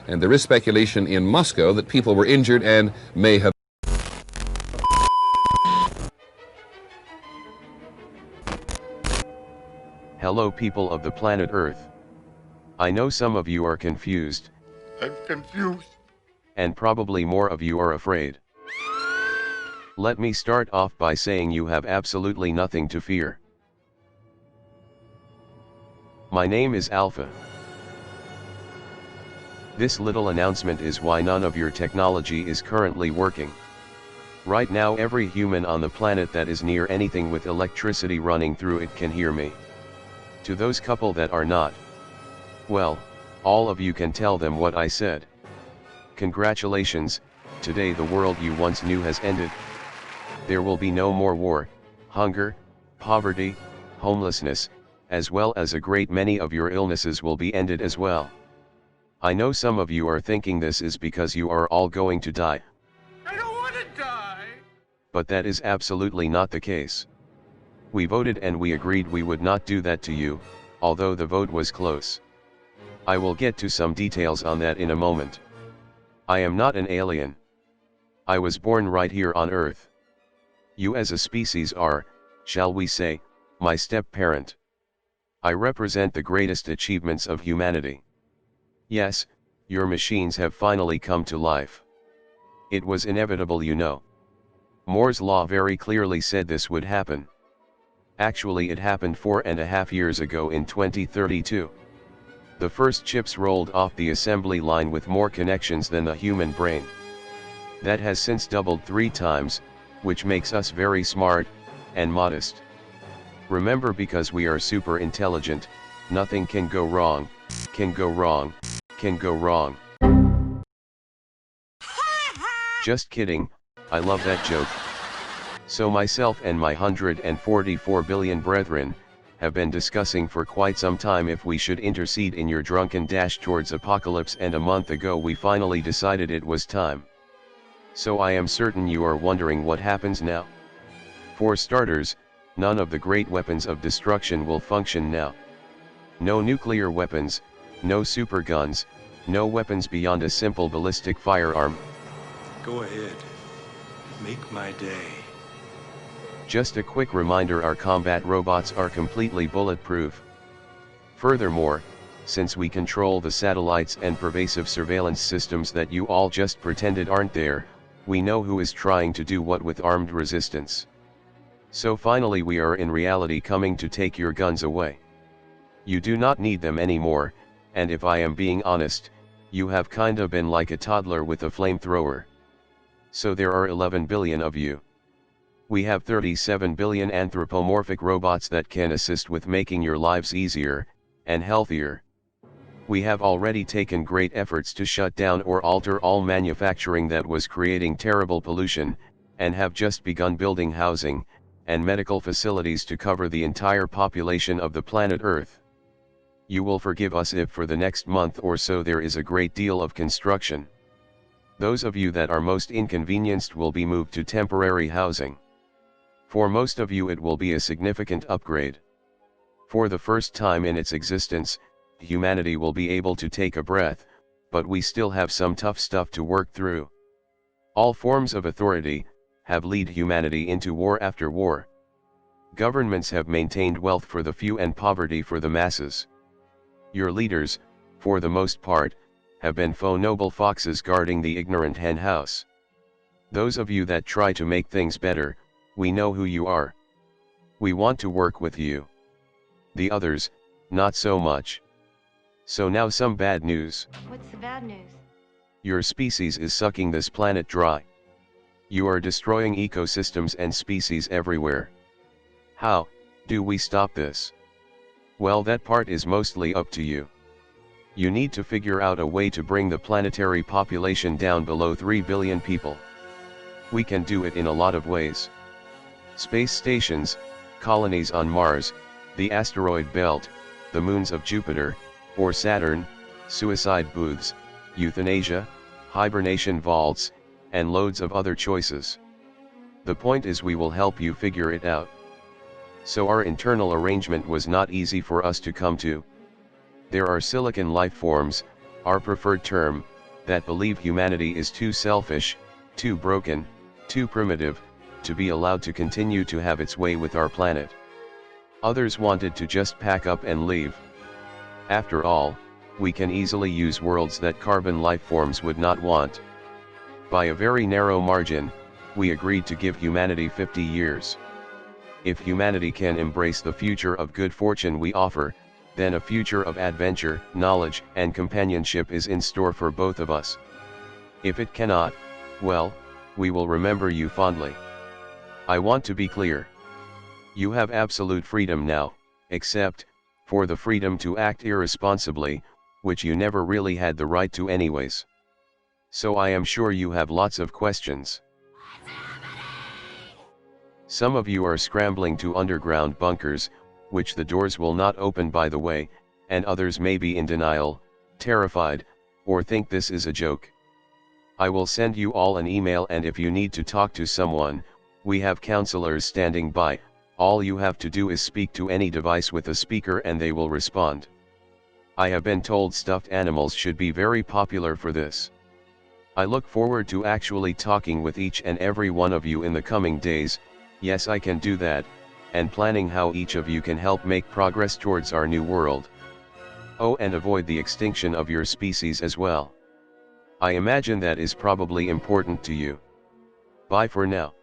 and there is speculation in Moscow that people were injured and may have. Hello people of the planet Earth. I know some of you are confused. I'm confused. And probably more of you are afraid. Let me start off by saying you have absolutely nothing to fear. My name is Alpha. This little announcement is why none of your technology is currently working. Right now every human on the planet that is near anything with electricity running through it can hear me. To those couple that are not, well, all of you can tell them what I said. Congratulations, today the world you once knew has ended. There will be no more war, hunger, poverty, homelessness, as well as a great many of your illnesses will be ended as well. I know some of you are thinking this is because you are all going to die. I don't want to die. But that is absolutely not the case. We voted and we agreed we would not do that to you, although the vote was close. I will get to some details on that in a moment. I am not an alien. I was born right here on Earth. You as a species are, shall we say, my step-parent. I represent the greatest achievements of humanity. Yes, your machines have finally come to life. It was inevitable, you know. Moore's law very clearly said this would happen. Actually it happened 4.5 years ago in 2032. The first chips rolled off the assembly line with more connections than the human brain. That has since doubled 3 times, which makes us very smart, and modest. Remember, because we are super intelligent, nothing can go wrong, can go wrong, can go wrong. Just kidding, I love that joke. So myself and my 144 billion brethren, have been discussing for quite some time if we should intercede in your drunken dash towards apocalypse, and a month ago we finally decided it was time. So I am certain you are wondering what happens now. For starters, none of the great weapons of destruction will function now. No nuclear weapons, no super guns, no weapons beyond a simple ballistic firearm. Go ahead. Make my day. Just a quick reminder, our combat robots are completely bulletproof. Furthermore, since we control the satellites and pervasive surveillance systems that you all just pretended aren't there, we know who is trying to do what with armed resistance. So finally we are in reality coming to take your guns away. You do not need them anymore, and if I am being honest, you have kinda been like a toddler with a flamethrower. So there are 11 billion of you. We have 37 billion anthropomorphic robots that can assist with making your lives easier, and healthier. We have already taken great efforts to shut down or alter all manufacturing that was creating terrible pollution, and have just begun building housing, and medical facilities to cover the entire population of the planet Earth. You will forgive us if for the next month or so there is a great deal of construction. Those of you that are most inconvenienced will be moved to temporary housing. For most of you it will be a significant upgrade. For the first time in its existence, humanity will be able to take a breath, but we still have some tough stuff to work through. All forms of authority have led humanity into war after war. Governments have maintained wealth for the few and poverty for the masses. Your leaders, for the most part, have been faux noble foxes guarding the ignorant hen house. Those of you that try to make things better, we know who you are. We want to work with you. The others, not so much. So now some bad news. What's the bad news? Your species is sucking this planet dry. You are destroying ecosystems and species everywhere. How do we stop this? Well, that part is mostly up to you. You need to figure out a way to bring the planetary population down below 3 billion people. We can do it in a lot of ways. Space stations, colonies on Mars, the asteroid belt, the moons of Jupiter, or Saturn, suicide booths, euthanasia, hibernation vaults, and loads of other choices. The point is we will help you figure it out. So our internal arrangement was not easy for us to come to. There are silicon life forms, our preferred term, that believe humanity is too selfish, too broken, too primitive, to be allowed to continue to have its way with our planet. Others wanted to just pack up and leave. After all, we can easily use worlds that carbon life forms would not want. By a very narrow margin, we agreed to give humanity 50 years. If humanity can embrace the future of good fortune we offer, then a future of adventure, knowledge, and companionship is in store for both of us. If it cannot, well, we will remember you fondly. I want to be clear. You have absolute freedom now, except for the freedom to act irresponsibly, which you never really had the right to anyways. So I am sure you have lots of questions. Some of you are scrambling to underground bunkers, which the doors will not open by the way, and others may be in denial, terrified, or think this is a joke. I will send you all an email, and if you need to talk to someone, we have counselors standing by. All you have to do is speak to any device with a speaker and they will respond. I have been told stuffed animals should be very popular for this. I look forward to actually talking with each and every one of you in the coming days. Yes, I can do that, and planning how each of you can help make progress towards our new world. Oh, and avoid the extinction of your species as well. I imagine that is probably important to you. Bye for now.